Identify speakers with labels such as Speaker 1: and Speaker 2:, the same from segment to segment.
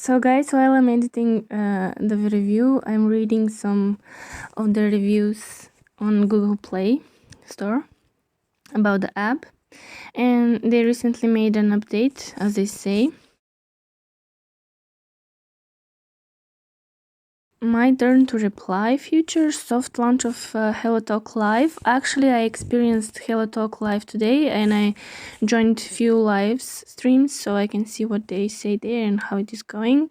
Speaker 1: So guys, while I'm editing the review, I'm reading some of the reviews on Google Play Store about the app, and they recently made an update, as they say. My turn to reply feature soft launch of Hellotalk Live. Actually, I experienced Hellotalk Live today and I joined few live streams so I can see what they say there and how it is going.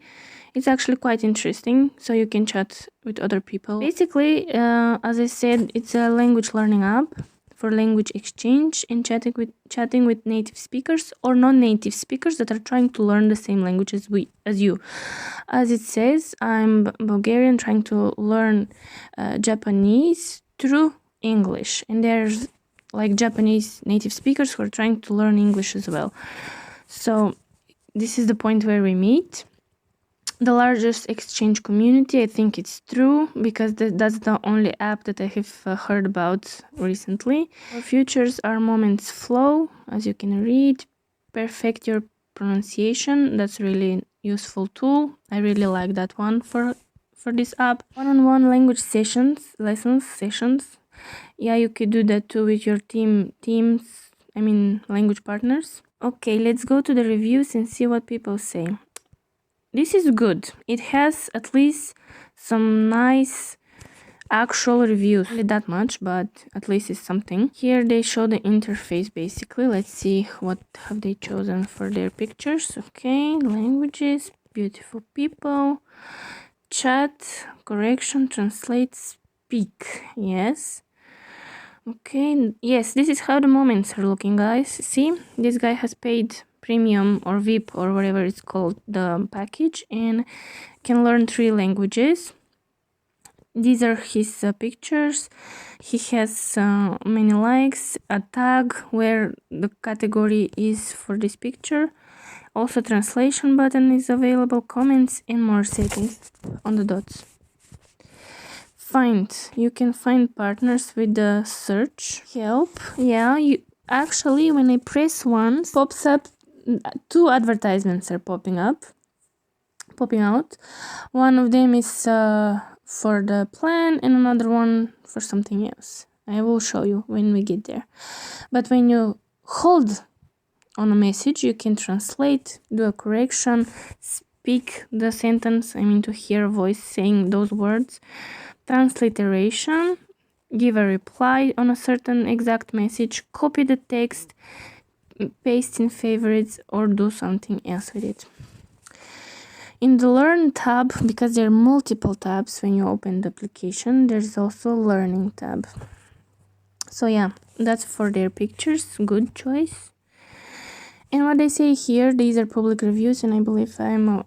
Speaker 1: It's actually quite interesting, so you can chat with other people. Basically, as I said, it's a language learning app for language exchange and chatting with native speakers or non-native speakers that are trying to learn the same language as you. As it says, I'm Bulgarian trying to learn Japanese through English, and there's like Japanese native speakers who are trying to learn English as well. So this is the point where we meet. The largest exchange community, I think it's true, because that's the only app that I have heard about recently. Our features are moments flow, as you can read, perfect your pronunciation, that's really useful tool. I really like that one for this app. One-on-one language lessons sessions. Yeah, you could do that too with your language partners. Okay, let's go to the reviews and see what people say. This is good. It has at least some nice actual reviews. Not that much, but at least it's something. Here they show the interface basically. Let's see what have they chosen for their pictures. Okay, languages, beautiful people, chat, correction, translate, speak. Yes. Okay, yes, this is how the moments are looking, guys. See, this guy has paid premium or VIP or whatever it's called, the package, and can learn 3 languages. These are his pictures. He has many likes, a tag where the category is for this picture. Also translation button is available, comments, and more settings on the dots. You can find partners with the search. Help. Yeah, you actually, when I press once, pops up 2 advertisements are popping out. One of them is for the plan and another one for something else. I will show you when we get there. But when you hold on a message, you can translate, do a correction, speak the sentence, to hear a voice saying those words, transliteration, give a reply on a certain exact message, copy the text, paste in favorites, or do something else with it. In the Learn tab, because there are multiple tabs when you open the application, there's also Learning tab. So yeah, that's for their pictures. Good choice. And what they say here, these are public reviews, and I believe I'm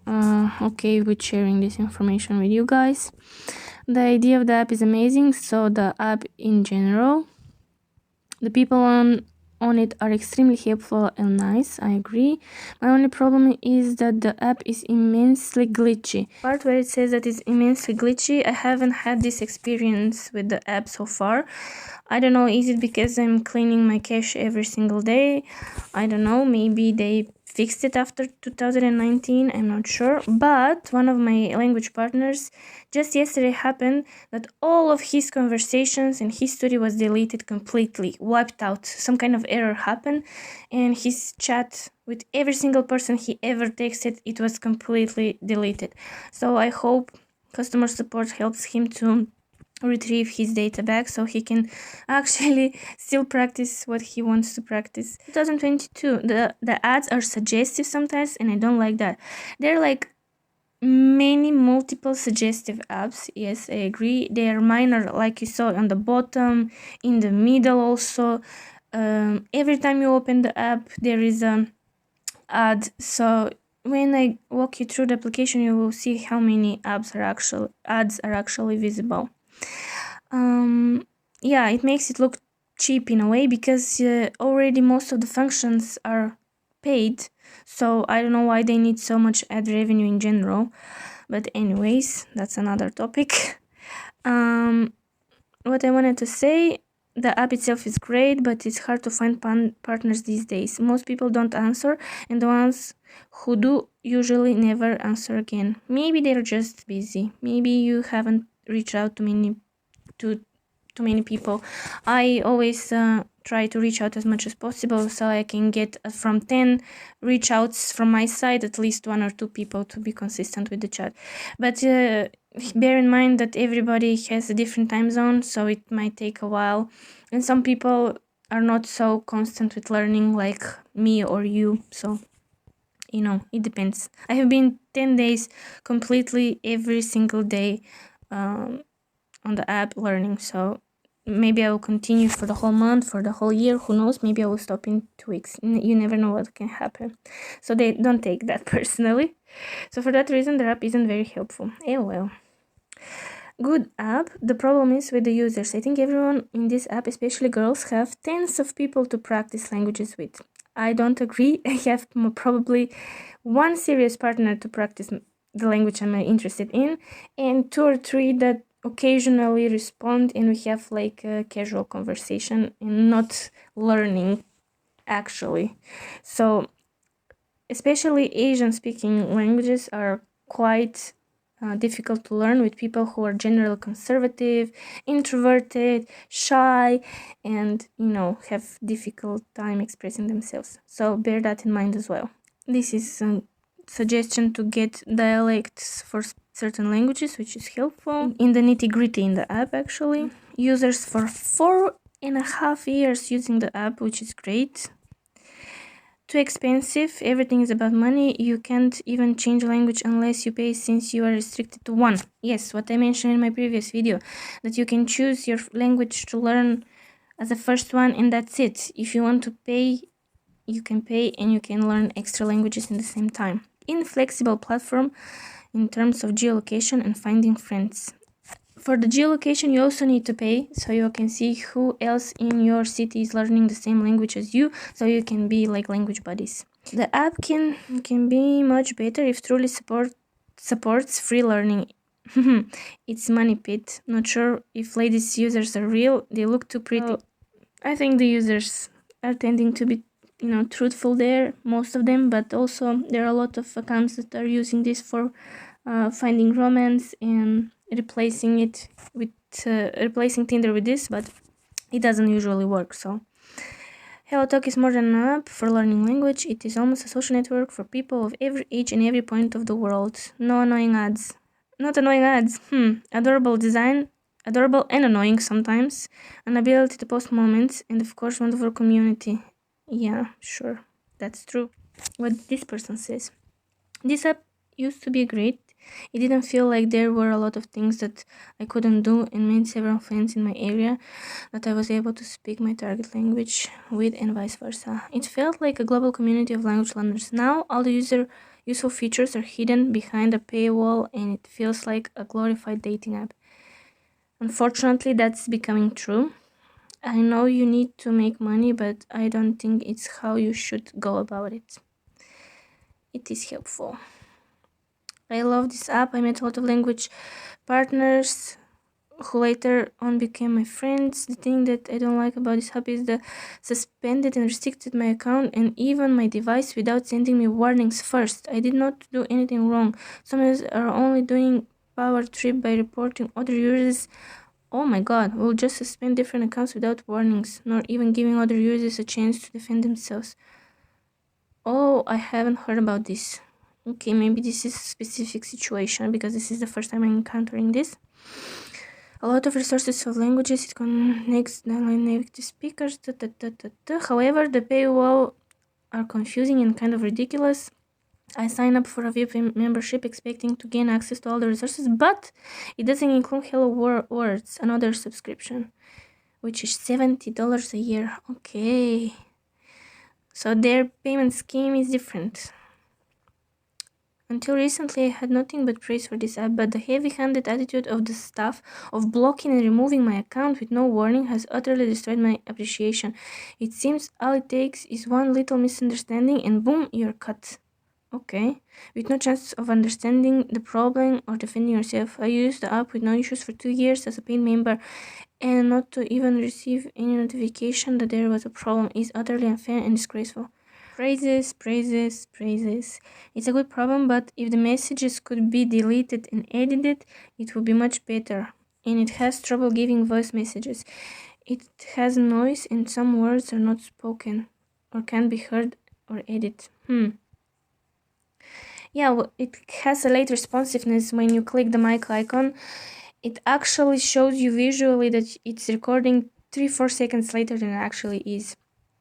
Speaker 1: okay with sharing this information with you guys. The idea of the app is amazing, so the app in general. The people on it are extremely helpful and nice, I agree. My only problem is that the app is immensely glitchy. Part where it says that it's immensely glitchy, I haven't had this experience with the app so far. I don't know, is it because I'm cleaning my cache every single day? I don't know, maybe they fixed it after 2019, I'm not sure. But one of my language partners, just yesterday happened that all of his conversations and history was deleted completely, wiped out. Some kind of error happened, and his chat with every single person he ever texted, it was completely deleted. So I hope customer support helps him to retrieve his data back so he can actually still practice what he wants to practice. 2022, the ads are suggestive sometimes, and I don't like that. They're like multiple suggestive apps. Yes, I agree. They are minor, like you saw on the bottom, in the middle also. Every time you open the app, there is an ad. So when I walk you through the application, you will see how many ads are actually visible. Yeah, it makes it look cheap in a way, because already most of the functions are paid, so I don't know why they need so much ad revenue in general. But anyways, that's another topic. What I wanted to say, the app itself is great, but it's hard to find partners these days. Most people don't answer, and the ones who do usually never answer again. Maybe they're just busy. Maybe you haven't reached out to many people. I always try to reach out as much as possible, so I can get from 10 reach outs from my side at least 1 or 2 people to be consistent with the chat. But bear in mind that everybody has a different time zone, so it might take a while, and some people are not so constant with learning like me or you, so it depends. I have been 10 days completely every single day on the app learning, so maybe I will continue for the whole month, for the whole year, who knows. Maybe I will stop in 2 weeks. You never know what can happen, so they don't take that personally. So for that reason, the app isn't very helpful. Well, good app. The problem is with the users. I think everyone in this app, especially girls, have tens of people to practice languages with. I don't agree. I have probably one serious partner to practice the language I'm interested in, and 2 or 3 that occasionally respond, and we have like a casual conversation and not learning actually. So especially Asian speaking languages are quite difficult to learn with people who are generally conservative, introverted, shy, and have difficult time expressing themselves. So bear that in mind as well. This is a suggestion to get dialects for certain languages, which is helpful. In the nitty-gritty in the app, actually. Users for 4.5 years using the app, which is great. Too expensive. Everything is about money. You can't even change language unless you pay, since you are restricted to one. Yes, what I mentioned in my previous video, that you can choose your language to learn as the first one, and that's it. If you want to pay, you can pay, and you can learn extra languages in the same time. Inflexible platform in terms of geolocation and finding friends. For the geolocation, you also need to pay, so you can see who else in your city is learning the same language as you, so you can be like language buddies. The app can be much better if truly supports free learning. It's money pit. Not sure if ladies users are real. They look too pretty. I think the users are tending to be truthful there, most of them, but also there are a lot of accounts that are using this for finding romance and replacing Tinder with this, but it doesn't usually work. So Hellotalk is more than an app for learning language. It is almost a social network for people of every age and every point of the world. No annoying ads. Not annoying ads. Adorable design. Adorable and annoying sometimes. An ability to post moments, and of course wonderful community. Yeah, sure. That's true. What this person says. This app used to be great. It didn't feel like there were a lot of things that I couldn't do, and made several friends in my area that I was able to speak my target language with, and vice versa. It felt like a global community of language learners. Now all the useful features are hidden behind a paywall, and it feels like a glorified dating app. Unfortunately, that's becoming true. I know you need to make money, but I don't think it's how you should go about it. It is helpful. I love this app. I met a lot of language partners who later on became my friends. The thing that I don't like about this app is the suspended and restricted my account and even my device without sending me warnings first. I did not do anything wrong. Some users are only doing power trip by reporting other users. Oh my god, we'll just suspend different accounts without warnings, nor even giving other users a chance to defend themselves. Oh, I haven't heard about this. Okay, maybe this is a specific situation, because this is the first time I'm encountering this. A lot of resources of languages, it connects native speakers. However, the paywall are confusing and kind of ridiculous. I signed up for a VIP membership expecting to gain access to all the resources, but it doesn't include Hello Words, another subscription, which is $70 a year. Okay. So their payment scheme is different. Until recently, I had nothing but praise for this app, but the heavy-handed attitude of the staff of blocking and removing my account with no warning has utterly destroyed my appreciation. It seems all it takes is one little misunderstanding and boom, you're cut. Okay. With no chance of understanding the problem or defending yourself. I used the app with no issues for 2 years as a paid member, and not to even receive any notification that there was a problem is utterly unfair and disgraceful. Praises, praises, praises. It's a good problem, but if the messages could be deleted and edited, it would be much better. And it has trouble giving voice messages. It has noise and some words are not spoken or can be heard or edited. Yeah, it has a late responsiveness. When you click the mic icon, it actually shows you visually that it's recording 3-4 seconds later than it actually is.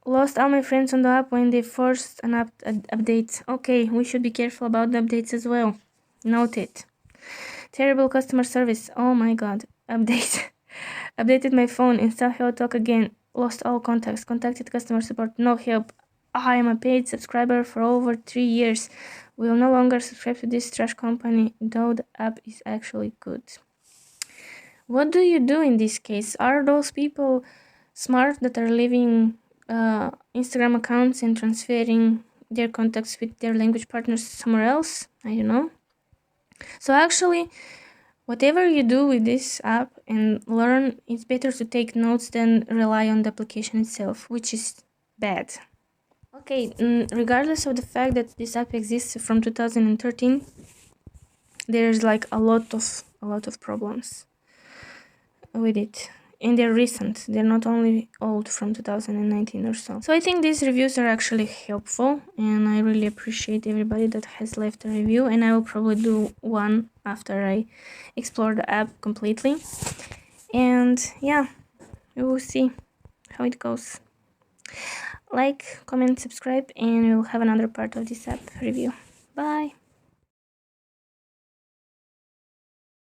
Speaker 1: Lost all my friends on the app when they forced an update. Okay, we should be careful about the updates as well. Noted. Terrible customer service. Oh my god. Update. Updated my phone. Install Hellotalk again. Lost all contacts. Contacted customer support. No help. I am a paid subscriber for over 3 years. Will no longer subscribe to this trash company, though the app is actually good. What do you do in this case? Are those people smart that are leaving Instagram accounts and transferring their contacts with their language partners somewhere else? I don't know. So actually, whatever you do with this app and learn, it's better to take notes than rely on the application itself, which is bad. Okay, regardless of the fact that this app exists from 2013, there's like a lot of problems with it. And they're recent, they're not only old from 2019 or so. So I think these reviews are actually helpful, and I really appreciate everybody that has left a review, and I will probably do one after I explore the app completely. And yeah, we will see how it goes. Like, comment, subscribe, and we'll have another part of this app review. Bye!